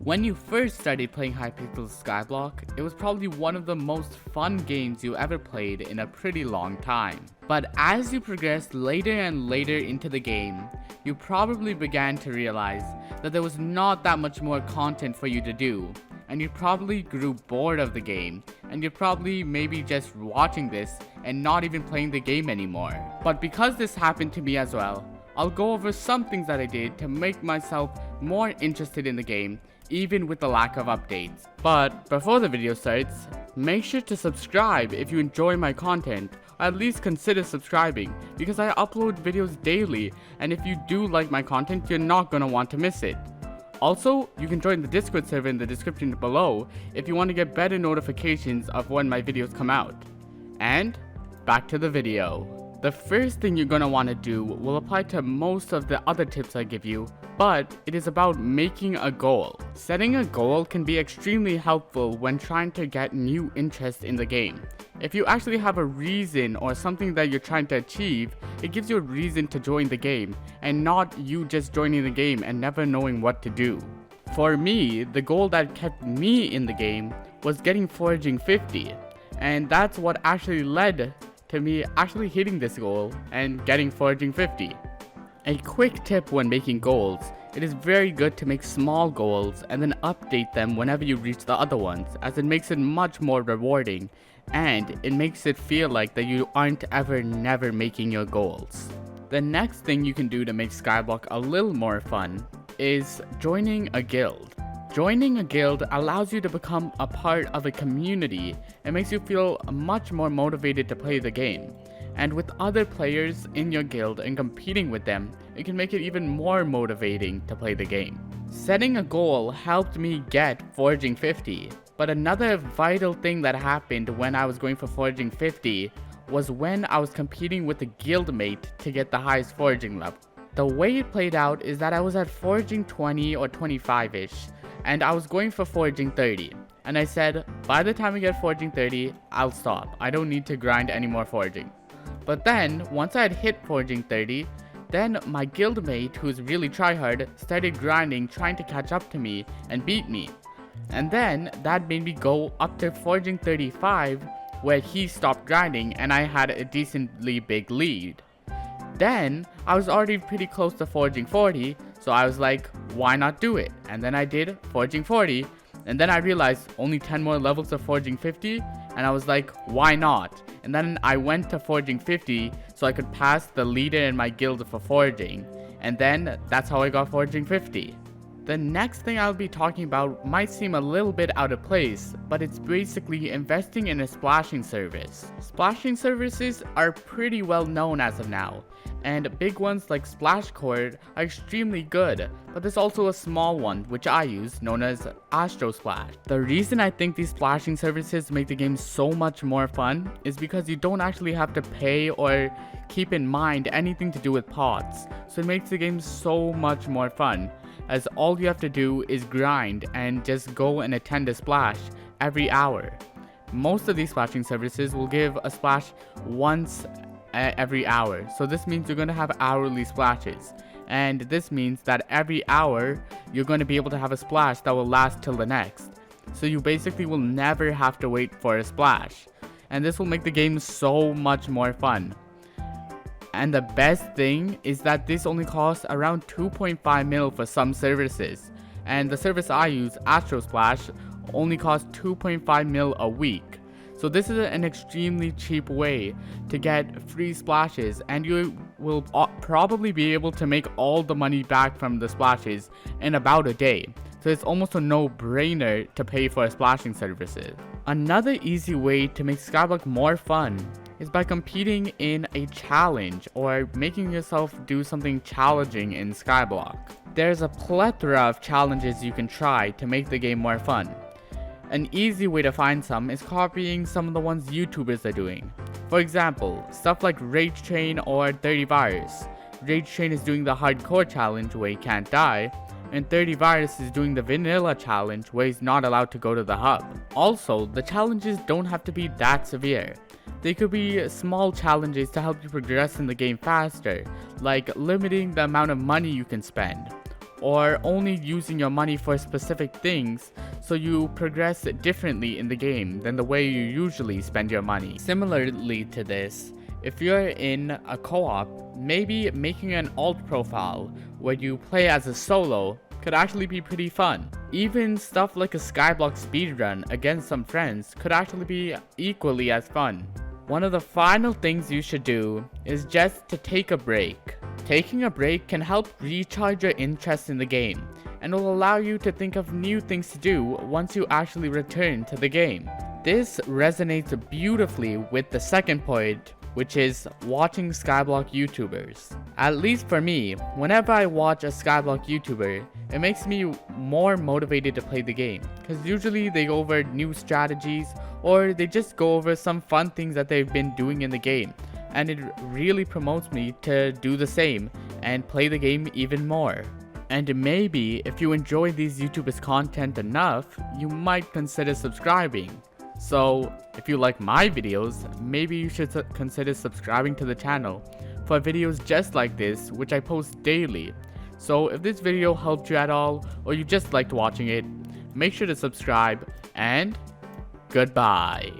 When you first started playing Hypixel Skyblock, it was probably one of the most fun games you ever played in a pretty long time. But as you progressed later and later into the game, you probably began to realize that there was not that much more content for you to do, and you probably grew bored of the game, and you're probably maybe just watching this and not even playing the game anymore. But because this happened to me as well, I'll go over some things that I did to make myself more interested in the game, even with the lack of updates. But before the video starts, make sure to subscribe if you enjoy my content, or at least consider subscribing, because I upload videos daily, and if you do like my content, you're not gonna want to miss it. Also, you can join the Discord server in the description below if you want to get better notifications of when my videos come out. And back to the video. The first thing you're gonna want to do will apply to most of the other tips I give you, but it is about making a goal. Setting a goal can be extremely helpful when trying to get new interest in the game. If you actually have a reason or something that you're trying to achieve, it gives you a reason to join the game, and not you just joining the game and never knowing what to do. For me, the goal that kept me in the game was getting foraging 50, and that's what actually led to me actually hitting this goal and getting foraging 50. A quick tip when making goals: it is very good to make small goals and then update them whenever you reach the other ones, as it makes it much more rewarding, and it makes it feel like that you aren't ever never making your goals. The next thing you can do to make Skyblock a little more fun is joining a guild. Joining a guild allows you to become a part of a community and makes you feel much more motivated to play the game. And with other players in your guild and competing with them, it can make it even more motivating to play the game. Setting a goal helped me get foraging 50, but another vital thing that happened when I was going for foraging 50 was when I was competing with a guildmate to get the highest foraging level. The way it played out is that I was at foraging 20 or 25ish, and I was going for foraging 30, and I said, by the time we get foraging 30, I'll stop. I don't need to grind any more foraging. But then, once I had hit foraging 30, then my guildmate, who's really tryhard, started grinding, trying to catch up to me and beat me. And then, that made me go up to foraging 35, where he stopped grinding and I had a decently big lead. Then, I was already pretty close to foraging 40, so I was like, why not do it? And then I did foraging 40, and then I realized only 10 more levels of foraging 50, and I was like, why not? And then I went to foraging 50 so I could pass the leader in my guild for foraging, and then that's how I got foraging 50. The next thing I'll be talking about might seem a little bit out of place, but it's basically investing in a splashing service. Splashing services are pretty well known as of now, and big ones like Splashcord are extremely good, but there's also a small one which I use, known as Astro Splash. The reason I think these splashing services make the game so much more fun is because you don't actually have to pay or keep in mind anything to do with pots, so it makes the game so much more fun, as all you have to do is grind and just go and attend a splash every hour. Most of these splashing services will give a splash once every hour, so this means you're going to have hourly splashes, and this means that every hour you're going to be able to have a splash that will last till the next, so you basically will never have to wait for a splash, and this will make the game so much more fun. And the best thing is that this only costs around 2.5 mil for some services, and the service I use, Astro Splash, only costs 2.5 mil a week. So this is an extremely cheap way to get free splashes, and you will probably be able to make all the money back from the splashes in about a day. So it's almost a no-brainer to pay for splashing services. Another easy way to make Skyblock more fun is by competing in a challenge or making yourself do something challenging in Skyblock. There's a plethora of challenges you can try to make the game more fun. An easy way to find some is copying some of the ones YouTubers are doing. For example, stuff like Rage Train or 30 Virus. Rage Train is doing the hardcore challenge where he can't die, and 30 Virus is doing the vanilla challenge where he's not allowed to go to the hub. Also, the challenges don't have to be that severe. They could be small challenges to help you progress in the game faster, like limiting the amount of money you can spend, or only using your money for specific things, so you progress differently in the game than the way you usually spend your money. Similarly to this, if you're in a co-op, maybe making an alt profile where you play as a solo could actually be pretty fun. Even stuff like a Skyblock speedrun against some friends could actually be equally as fun. One of the final things you should do is just to take a break. Taking a break can help recharge your interest in the game, and will allow you to think of new things to do once you actually return to the game. This resonates beautifully with the second point, which is watching Skyblock YouTubers. At least for me, whenever I watch a Skyblock YouTuber, it makes me more motivated to play the game, because usually they go over new strategies, or they just go over some fun things that they've been doing in the game, and it really promotes me to do the same and play the game even more. And maybe if you enjoy these YouTubers' content enough, you might consider subscribing. So if you like my videos, maybe you should consider subscribing to the channel for videos just like this, which I post daily. So if this video helped you at all, or you just liked watching it, make sure to subscribe, and goodbye.